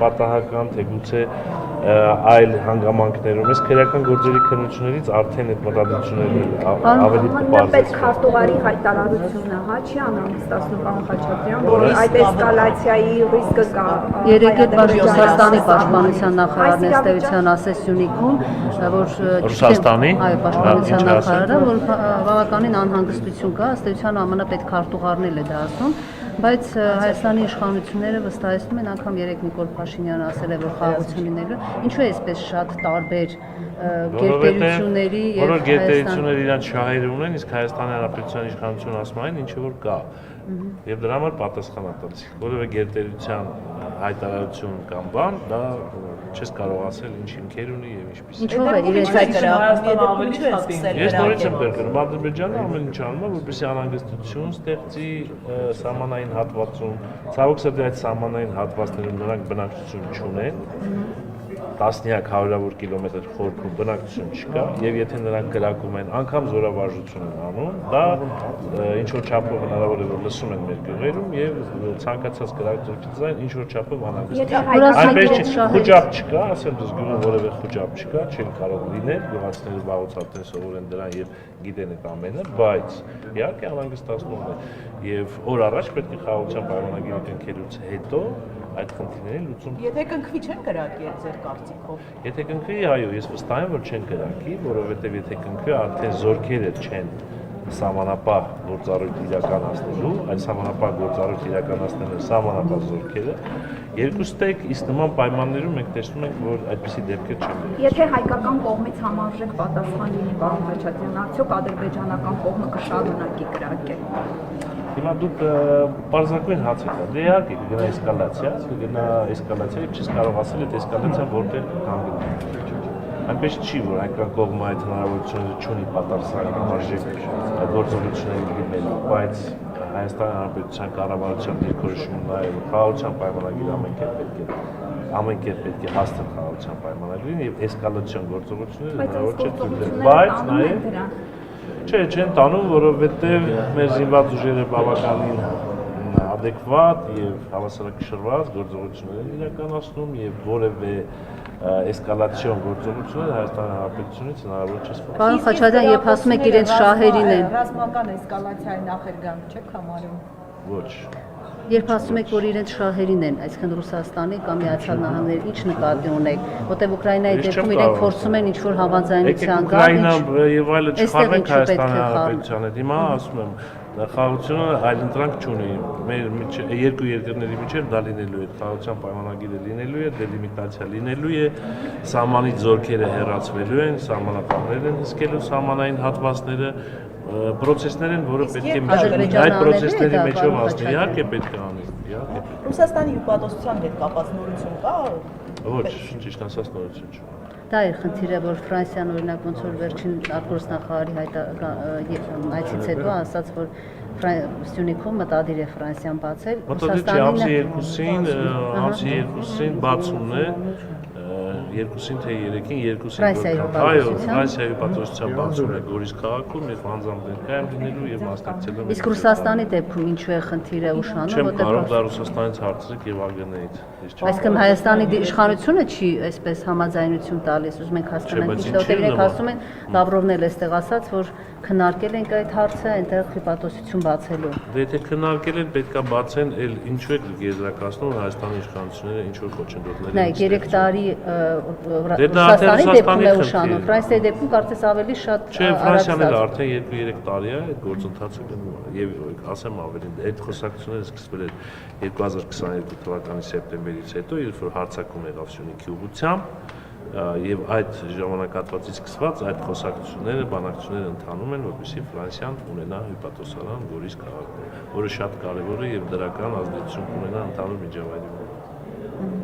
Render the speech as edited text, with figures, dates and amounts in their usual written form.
պատահական, թեկուցե այլ հանգամանքներում ես քրեական գործերի քննություններից արդեն այդ մտադրությունները ավելի պարզեցվում։ Քարտուղարի հայտարարությունը, հա, չի անհանգստացնում պարոն Խաչատրյան, որ այդ էսկալացիայի ռիսկը կա։ Երեկ այդ Ռուսաստանի պաշտպանության նախարարն ըստ էության ասեց Սյունիքում, որ Ռուսաստանի պաշտպանության նախարարը, որ բավականին անհանգստություն կա, ըստ էության ԱՄՆ պետքարտուղարն էլ է դա ասում, բայց Հայաստանի իշխանությունները վստահեցնում են, անգամ երեկ Նիկոլ Փաշինյանը ասել է, որ խաղաղություն լինելու, ինչու է այսպես շատ տարբեր գերտերությունների եւ բոլոր գերտերությունները իրանց շահերը ունեն, իսկ Հայաստանի Հանրապետության իշխանությունը ասում այն ինչ որ կա։ Եվ դրա համար պատասխան է տալիս։ Որևէ գերտերության հայտարարություն կամ բան, դա չես կարող ասել ինչ հիմքեր ունի եւ ինչպես։ Ինչով է իրենց Հայաստանը ավելի շատ սկսել։ Ես նորից եմ կրկնում, Ադրբեջանը ամեն ինչ անում է, որպեսզի անհանգստություն ստեղծի սահմանային հատվածում։ Ցավոք սրտի այդ սահմանային հատվածներում նրանք բնակչություն չունեն։ Տասնյակ հարյուրավոր կիլոմետր խորքում բնակչություն չկա եւ եթե նրանք կրակում են անգամ զորավարժություն են անում, դա ինչ որ չափով հնարավոր է որ լսում են մեր գյուղերում եւ ցանկացած կրակոցից ինչ որ չափով անհանգստություն։ Այնպես խոճապ չկա, ասեմ դες գյուղում որևէ խոճապ չկա, չեն կարող լինել, գյուղացիները վաղուց արդեն սովոր են դրան եւ գիտեն այդ ամենը, բայց իհարկե անհանգստացնում է եւ օր առաջ պետք է խաղաղության պայմանագիրը կնքելուց հետո այդ խնդիրների լուծում։ Եթե կնքվի չեն կրակի ձեր կարծիքով։ Եթե կնքվի, այո, ես վստահ եմ, որ չեն կրակի, որովհետև եթե կնքվի, արդեն զորքերը չեն սահմանապահ գործառույթ իրականացնելու, այդ սահմանապահ գործառույթ իրականացնելու սահմանապահ զորքերը երկուստեք իսկ նման պայմաններում մենք տեսնում ենք, որ այդպիսի դեպքեր չեն լինում։ Եթե հայկական կողմից համարժեք պատասխան լինի, պարոն Խաչատրյան, արդյոք ադրբեջանական կողմը կշարունակի կրակել։ Հիմա դուք պարզակույն հաց եք, դե իհարկե կգնա էսկալացիա, եւ չես կարող ասել այդ էսկալացիան որտեղ կանգնի։ Այնպես չի, որ հայկական կողմը այդ հնարավորությունը չունի պատասխան համարժեք գործողությունների լինելու, բայց Հայաստանի Հանրապետության կառավարության դիրքորոշումը նայելով խաղաղության պայմանագիրը ամեն կերպ պետք է հաստատ խաղաղության պայմանագրին եւ էսկալացիոն գործողությունները հնարավոր չէ թույլ բայց նաեւ Չէ, չեն տանում, որովհետև մեր զինված ուժերը բավականին adekvat եւ հավասարակշռված գործողություններ են իրականացնում եւ որևէ էսկալացիոն գործողություններ Հայաստանի Հանրապետությունից հնարավոր չէ սպասել։ Պարոն Խաչատրյան, երբ ասում եք իրենց շահերին են, ռազմական էսկալացիայի նախերգանք չեք համարում։ Ոչ։ Երբ ասում եք, որ իրենց շահերին են, այսինքն Ռուսաստանի կամ Միացյալ Նահանգների, ինչ նկատի ունեք, որտեղ Ուկրաինայի դեպքում իրենք փորձում են ինչ-որ հավանձնայնության գալ, Ուկրաինա եւ այլը չխաղենք Հայաստանի Հանրապետության հետ։ Հիմա ասում եմ, խաղաղությունը այլընտրանք չունի։ Մեր երկու երկրների միջև դա լինելու է, խաղաղության պայմանագիրը լինելու է, դելիմիտացիա լինելու է, սահմանից զորքերը հեռացվելու են, սահմանապահներ են հսկելու սահմանային հատվածները, պրոցեսներ են, որը պետք է այդ պրոցեսների մեջով հասնի, իհարկե պետք է անի, իհարկե։ Ռուսաստանի հյուպատոսության հետ կապված նորություն կա։ Ոչ, ճիշտ ասած նորություն չկա։ Դա է խնդիրը, որ Ֆրանսիան օրինակ ոնց որ վերջին արտգործնախարարի այցից հետո ասաց, որ Սյունիքում մտադիր է Ֆրանսիան բացել, ամսի 2-ին բացումն է, 2-ին թե 3-ին, 2-ին Ֆրանսիայի հյուպատոսության բացումն է Գորիս քաղաքում եւ անձամբ ներկայ լինելու եւ մասնակցելու։ Իսկ Ռուսաստանի դեպքում ինչու է խնդիրը ուշանում, Չեմ կարող դա Ռուսաստանից հարցրեք եւ ԱԳՆ-ից։ Այսինքն Հայաստանի իշխանությունը չի այսպես համաձայնություն տալիս, ուզում ենք հասկանալ, ինչտեղ իրենք ասում են, Լավրովն էլ էստեղ ասաց, որ քննարկել ենք այդ հարցը, այնտեղ հյուպատոսություն բացելու։ Դե եթե քննարկել են, պետքա բացեն, էլ ինչու է եզրակացնում Հայաստանի իշխանությունները ինչ որ խոչընդոտներ են։ Նայեք, 3 տարի Ռուսաստանի դեպքում է ուշանում, Ֆրանսիայի դեպքում կարծես ավելի շատ Չէ, Ֆրանսիան էլ արդեն 2-3 տարի է այդ գործընթացը գնում եւ ասեմ ավելին, այդ խոսակցությունները սկսվել են 2022 թվականի սեպտեմբերից հետո, երբ որ հարձակում եղավ Սյունիքի ուղղությամբ եւ այդ ժամանակահատվածից սկսված այդ խոսակցությունները, բանակցությունները ընթանում են, որպեսզի Ֆրանսիան ունենա հյուպատոսարան Գորիս քաղաքում, որը շատ կարեւոր է եւ դրական ազդեցություն կունենա ընդհանուր միջավայրի վրա։